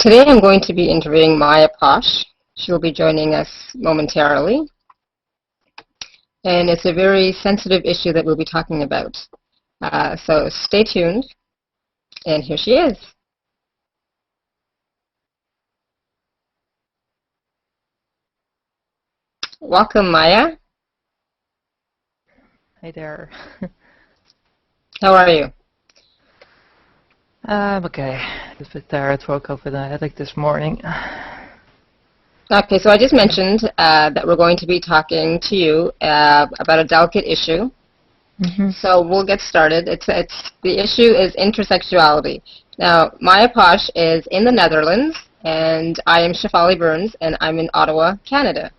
Today I'm going to be interviewing Maya Posch. She will be joining us momentarily. And it's a very sensitive issue that we'll be talking about. So stay tuned. And here she is. Welcome, Maya. Hey there. How are you? Okay. A bit tired. Woke up with a headache this morning. Okay, so I just mentioned that we're going to be talking to you about a delicate issue. So we'll get started. The issue is intersexuality. Now, Maya Posch is in the Netherlands, and I am Shefali Burns, and I'm in Ottawa, Canada.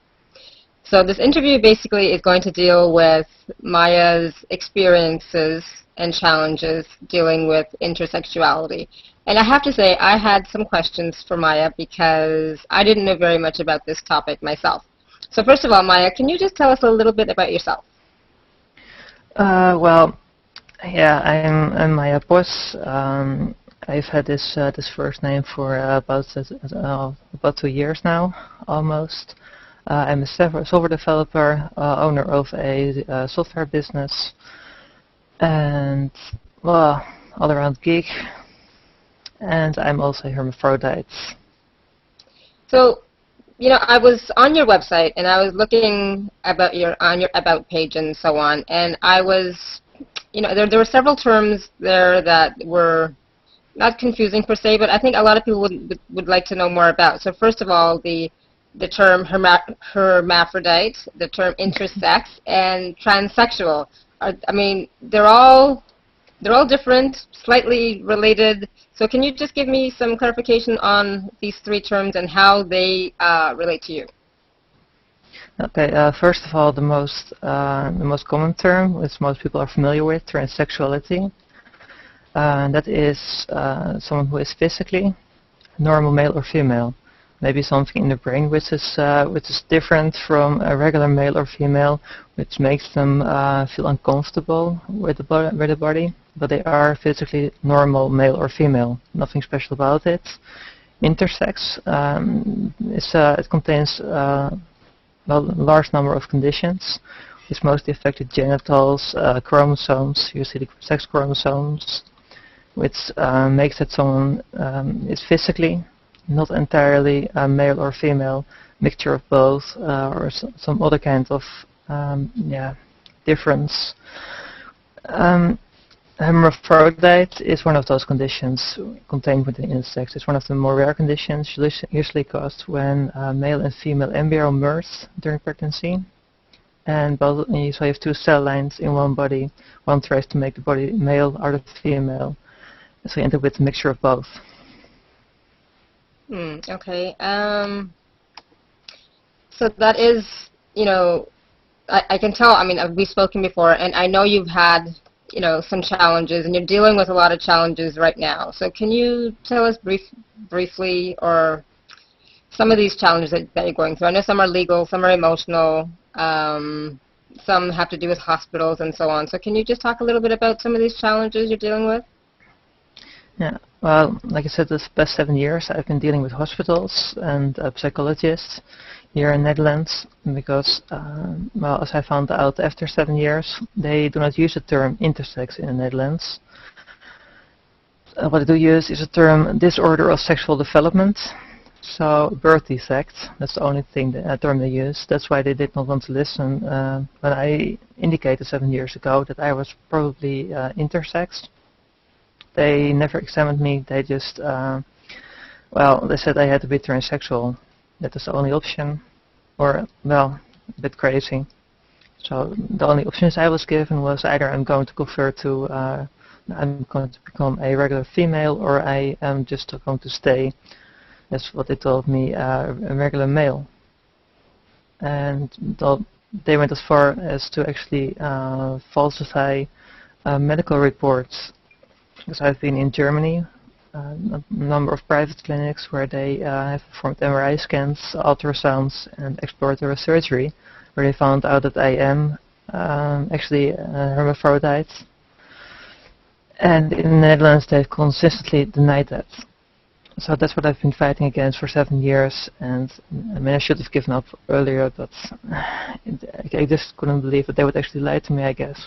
So this interview basically is going to deal with Maya's experiences and challenges dealing with intersexuality. And I have to say, I had some questions for Maya because I didn't know very much about this topic myself. So first of all, Maya, can you just tell us a little bit about yourself? Well, yeah, I'm Maya Posch. I've had this first name for about 2 years now, almost. I'm a software developer, owner of a software business, and well, all-around geek. And I'm also a hermaphrodite. So, you know, I was on your website and I was looking about on your about page and so on, and I was, you know, there were several terms there that were not confusing per se, but I think a lot of people would like to know more about. So first of all, the term hermaphrodite, the term intersex, and transsexual. I mean, they're all different, slightly related. So can you just give me some clarification on these three terms and how they relate to you? Okay. First of all, the most common term, which most people are familiar with, transsexuality. That is someone who is physically normal male or female. Maybe something in the brain which is different from a regular male or female, which makes them feel uncomfortable with the body, but they are physically normal male or female. Nothing special about it. Intersex it contains a large number of conditions, which mostly affect the genitals, chromosomes, usually the sex chromosomes, which makes that someone is physically not entirely male or female, mixture of both, or some other kind of difference. Hermaphrodite is one of those conditions contained within intersex. It's one of the more rare conditions, usually caused when male and female embryo merge during pregnancy. And so you have two cell lines in one body. One tries to make the body male out of female. So you end up with a mixture of both. Okay. So that is, you know, I can tell, I mean, we've spoken before, and I know you've had, you know, some challenges, and you're dealing with a lot of challenges right now. So can you tell us briefly, or some of these challenges that you're going through? I know some are legal, some are emotional, some have to do with hospitals and so on. So can you just talk a little bit about some of these challenges you're dealing with? Yeah, well, like I said, the past 7 years I've been dealing with hospitals and psychologists here in the Netherlands because, well, as I found out after 7 years, they do not use the term intersex in the Netherlands. What they do use is the term disorder of sexual development, so birth defect. That's the only term they use. That's why they did not want to listen when I indicated 7 years ago that I was probably intersex. They never examined me. They just, well, they said I had to be transsexual. That was the only option, or, well, a bit crazy. So the only options I was given was either I'm going to convert to, I'm going to become a regular female, or I am just going to stay, that's what they told me, a regular male. And they went as far as to actually falsify medical reports. Because I've been in Germany, a number of private clinics where they have performed MRI scans, ultrasounds, and exploratory surgery, where they found out that I am actually a hermaphrodite. And in the Netherlands, they've consistently denied that. So that's what I've been fighting against for 7 years, and I mean I should have given up earlier, but I just couldn't believe that they would actually lie to me, I guess.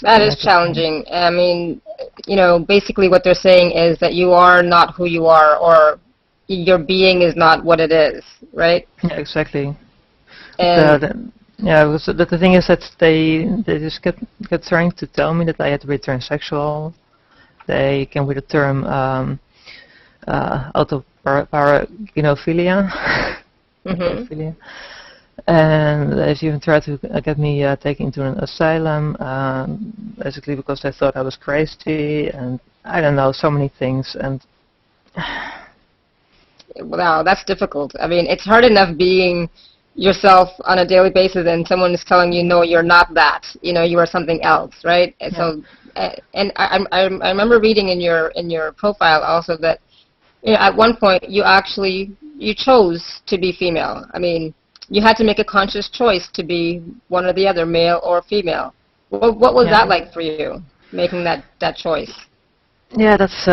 That is challenging. I mean, basically what they're saying is that you are not who you are, or your being is not what it is, right? Yeah, exactly. And Because the thing is that they just kept trying to tell me that I had to be transsexual. They came with the term autoparagynophilia. mm-hmm. And they've even tried to get me taken into an asylum, basically because they thought I was crazy, and I don't know, so many things. And wow, that's difficult. I mean, it's hard enough being yourself on a daily basis, and someone is telling you, no, you're not that. You are something else, right? Yeah. So, and I remember reading in your profile also that at one point you chose to be female. I mean, you had to make a conscious choice to be one or the other, male or female. What was that like for you, making that choice? Yeah, that's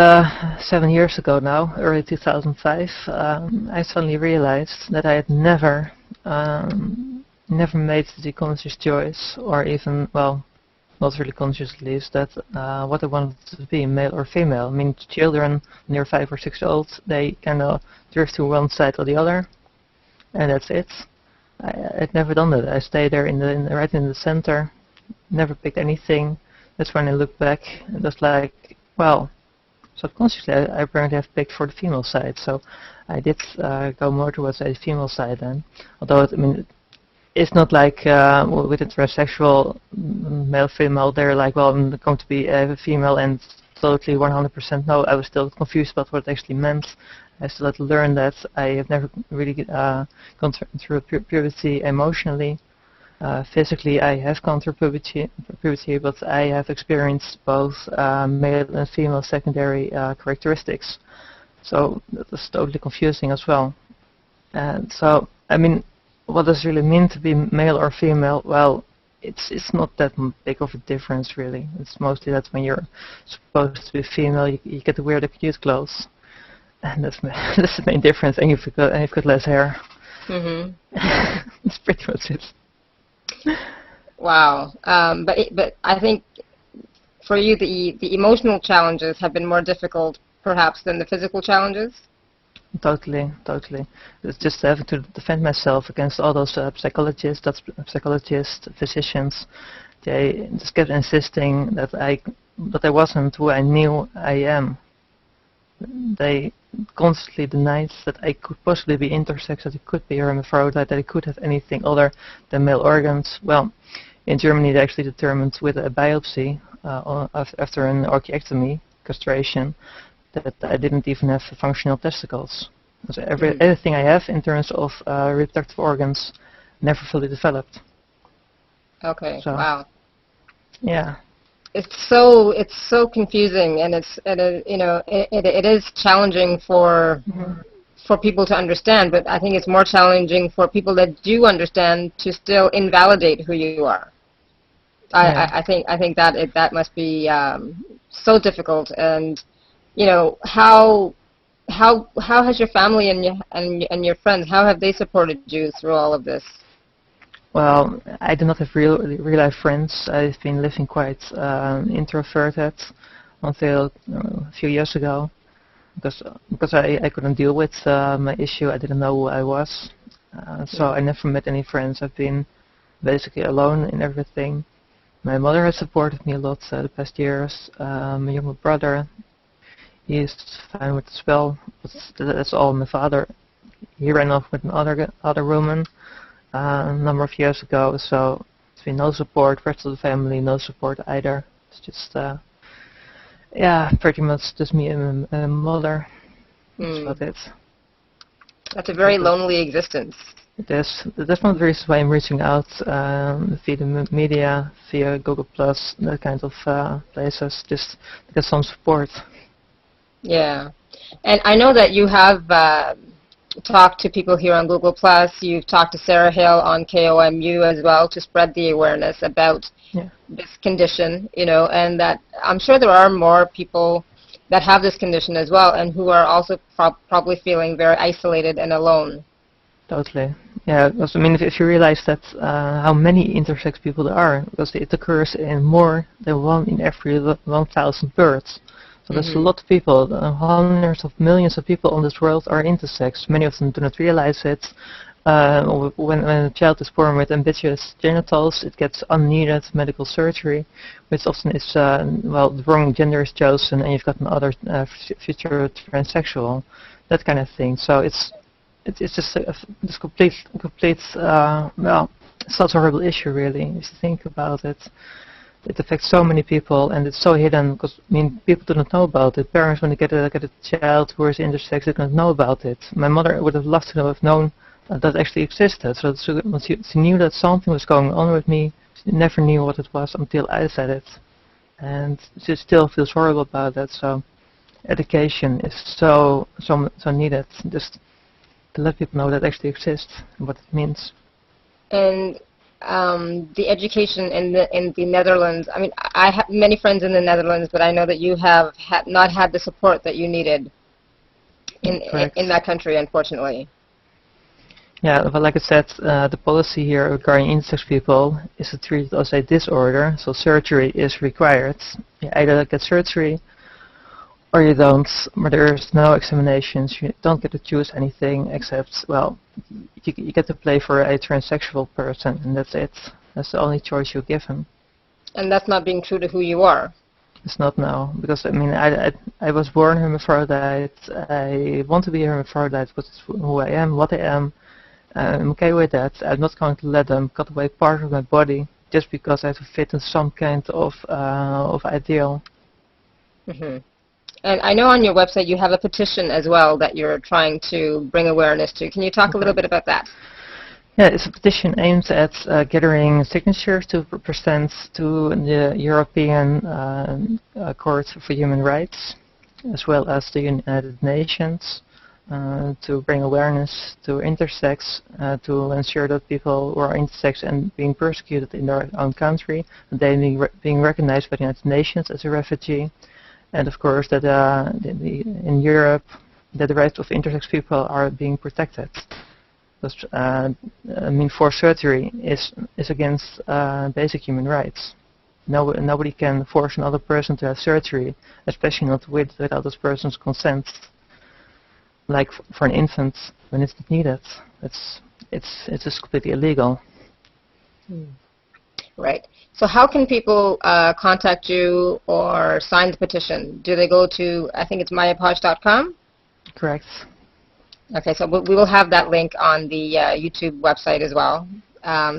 7 years ago now, early 2005. I suddenly realized that I had never made the conscious choice, or even, well, not really conscious at least, that what I wanted to be, male or female. I mean, children, when they're 5 or 6 old, they kind of drift to one side or the other, and that's it. I'd never done that. I stayed there right in the center, never picked anything. That's when I look back, and just like, well, subconsciously I apparently have picked for the female side, so I did go more towards a female side then. Although, I mean, it's not like with a transsexual male-female, they're like, well, I'm going to be a female and totally 100% no. I was still confused about what it actually meant. I still had to learn that. I have never really gone through puberty emotionally. Physically, I have gone through puberty, but I have experienced both male and female secondary characteristics. So that was totally confusing as well. And so, I mean, what does it really mean to be male or female? Well, it's not that big of a difference, really. It's mostly that when you're supposed to be female, you get to wear the cute clothes. And that's the main difference, and you've got less hair. Mm-hmm. That's pretty much it. Wow. But I think for you the emotional challenges have been more difficult perhaps than the physical challenges? Totally. It's just having to defend myself against all those psychologists, physicians. They just kept insisting that I wasn't who I knew I am. They constantly denied that I could possibly be intersex, that I could be hermaphrodite, that I could have anything other than male organs. Well, in Germany they actually determined with a biopsy after an orchiectomy, castration, that I didn't even have functional testicles. So everything I have in terms of reproductive organs never fully developed. Okay. So, wow. Yeah. It's so confusing, and it is challenging for people to understand. But I think it's more challenging for people that do understand to still invalidate who you are. I think that must be so difficult. And how has your family and your friends, how have they supported you through all of this? Well, I do not have real life friends. I've been living quite introverted until a few years ago, because I couldn't deal with my issue. I didn't know who I was, so I never met any friends. I've been basically alone in everything. My mother has supported me a lot the past years. My younger brother, he's fine with it as well, but that's all. My father, he ran off with another woman a number of years ago, so there's been no support. Rest of the family, no support either. It's just, pretty much just me and my mother. That's about it. That's a very lonely existence. It is. That's one of the reasons why I'm reaching out via the media, via Google+, that kind of places, just to get some support. Yeah. And I know that you have talked to people here on Google+. You've talked to Sarah Hill on KOMU as well to spread the awareness about this condition, and that I'm sure there are more people that have this condition as well, and who are also probably feeling very isolated and alone. Totally. Yeah, because, I mean, if you realize that how many intersex people there are, because it occurs in more than 1 in every 1,000 births. So there's a lot of people, hundreds of millions of people on this world are intersex. Many of them do not realize it. When a child is born with ambiguous genitals, it gets unneeded medical surgery, which often is, well, the wrong gender is chosen and you've got another future transsexual, that kind of thing. So it's just this complete, well, it's such a horrible issue, really, if you think about it. It affects so many people, and it's so hidden, because, I mean, people do not know about it. Parents, when they get a child who is intersex, they don't know about it. My mother would have loved to have known that actually existed. So she knew that something was going on with me. She never knew what it was until I said it. And she still feels horrible about that. So education is so needed. Just to let people know that actually exists and what it means. And the education in the Netherlands, I mean, I have many friends in the Netherlands, but I know that you have not had the support that you needed in that country, unfortunately. Yeah, well, like I said, the policy here regarding intersex people is to treat it as a disorder, so surgery is required. You either get surgery or you don't, but there's no examinations. You don't get to choose anything except, well, you get to play for a transsexual person, and that's it. That's the only choice you're given. And that's not being true to who you are. It's not now, because, I mean, I was born hermaphrodite. I want to be a hermaphrodite because it's who I am, what I am. I'm okay with that. I'm not going to let them cut away part of my body just because I have to fit in some kind of ideal. Mm-hmm. And I know on your website you have a petition as well that you're trying to bring awareness to. Can you talk a little bit about that? Yeah, it's a petition aimed at gathering signatures to present to the European Court for Human Rights, as well as the United Nations, to bring awareness to intersex, to ensure that people who are intersex and being persecuted in their own country, they being recognized by the United Nations as a refugee. And of course that in Europe that the rights of intersex people are being protected. Because, I mean, forced surgery is against basic human rights. Nobody can force another person to have surgery, especially not without this person's consent. Like for an infant, when it's not needed, it's just completely illegal. Right. So how can people contact you or sign the petition? Do they go to, I think it's mayaposch.com? Correct. Okay, so we will have that link on the YouTube website as well,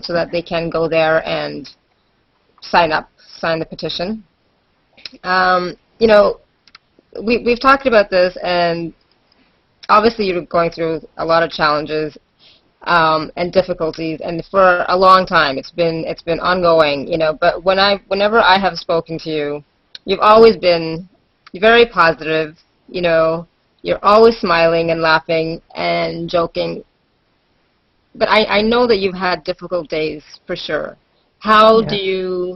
so that they can go there and sign the petition. You know, we've talked about this, and obviously you're going through a lot of challenges and difficulties, and for a long time it's been ongoing, you know. But whenever I have spoken to you, you've always been very positive, you know. You're always smiling and laughing and joking. But I know that you've had difficult days for sure. How do you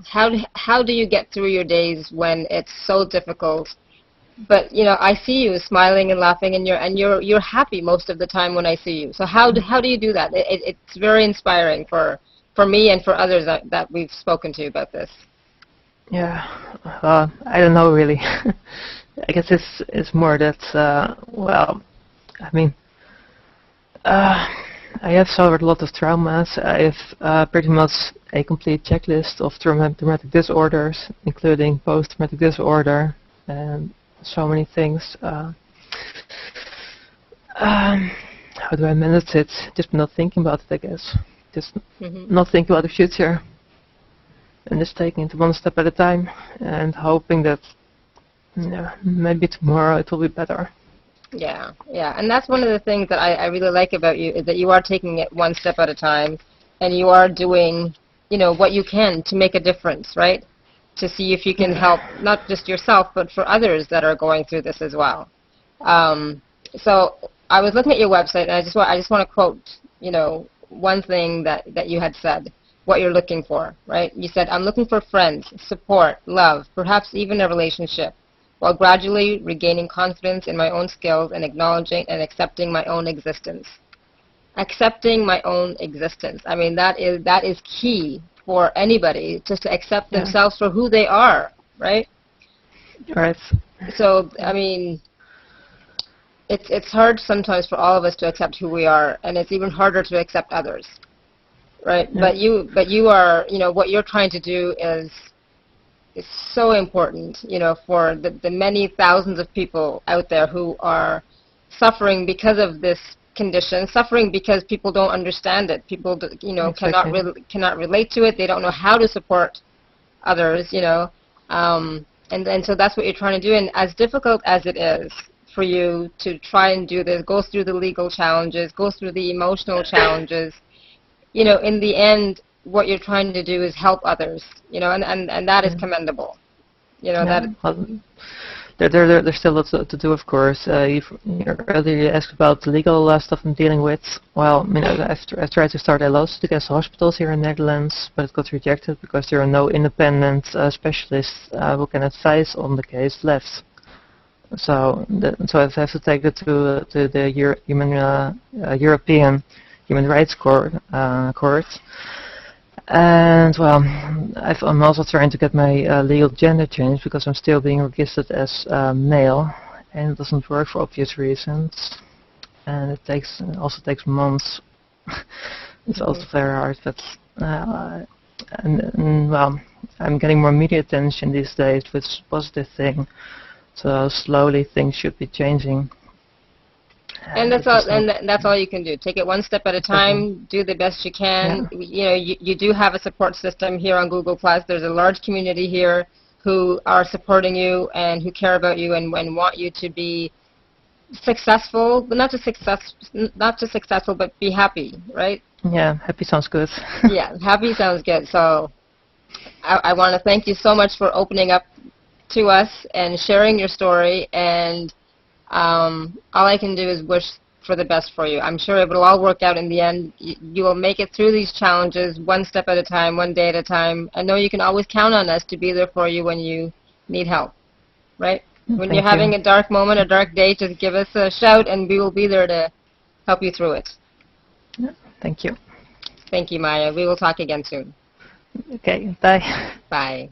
get through your days when it's so difficult? But you know, I see you smiling and laughing, and you're happy most of the time when I see you. So how do you do that? It's very inspiring for me and for others that we've spoken to about this. Yeah, I don't know really. I guess it's more that well, I mean, I have suffered a lot of traumas. I have pretty much a complete checklist of traumatic disorders, including post-traumatic disorder and so many things. How do I manage it? Just not thinking about it, I guess. Just not thinking about the future, and just taking it one step at a time, and hoping that maybe tomorrow it will be better. Yeah, and that's one of the things that I really like about you, is that you are taking it one step at a time, and you are doing, you know, what you can to make a difference, right? To see if you can help not just yourself, but for others that are going through this as well. So I was looking at your website, and I just want to quote, you know, one thing that you had said, what you're looking for, right? You said, I'm looking for friends, support, love, perhaps even a relationship. while gradually regaining confidence in my own skills and acknowledging and accepting my own existence. Accepting my own existence. I mean, that is key for anybody, just to accept themselves for who they are, right? Right. So, I mean, it's hard sometimes for all of us to accept who we are, and it's even harder to accept others, right? Yeah. But you are, what you're trying to do is so important, for the many thousands of people out there who are suffering because of this condition, suffering because people don't understand it. People, Exactly. cannot relate to it. They don't know how to support others, and so that's what you're trying to do. And as difficult as it is for you to try and do this, go through the legal challenges, go through the emotional challenges, in the end, what you're trying to do is help others, and that is commendable. Yeah. Well, there's still lots to do, of course. Earlier you asked about the legal stuff I'm dealing with. Well, I've tried to start a lawsuit against hospitals here in the Netherlands, but it got rejected because there are no independent specialists who can advise on the case left. So I have to take it to the European Human Rights Court. And well, I'm also trying to get my legal gender changed because I'm still being registered as male, and it doesn't work for obvious reasons. And it also takes months. It's also very hard, but well, I'm getting more media attention these days, which is a positive thing. So slowly things should be changing. And that's all you can do. Take it one step at a time. Do the best you can. Yeah. You do have a support system here on Google+. There's a large community here who are supporting you and who care about you and want you to be successful, but not just successful, but be happy, right? Yeah, happy sounds good. Yeah, happy sounds good. So I want to thank you so much for opening up to us and sharing your story, and all I can do is wish for the best for you. I'm sure it will all work out in the end. You will make it through these challenges one step at a time, one day at a time. I know you can always count on us to be there for you when you need help, right? When you're having a dark moment, a dark day, just give us a shout and we will be there to help you through it. Yeah, thank you. Thank you, Maya. We will talk again soon. Okay, bye. Bye.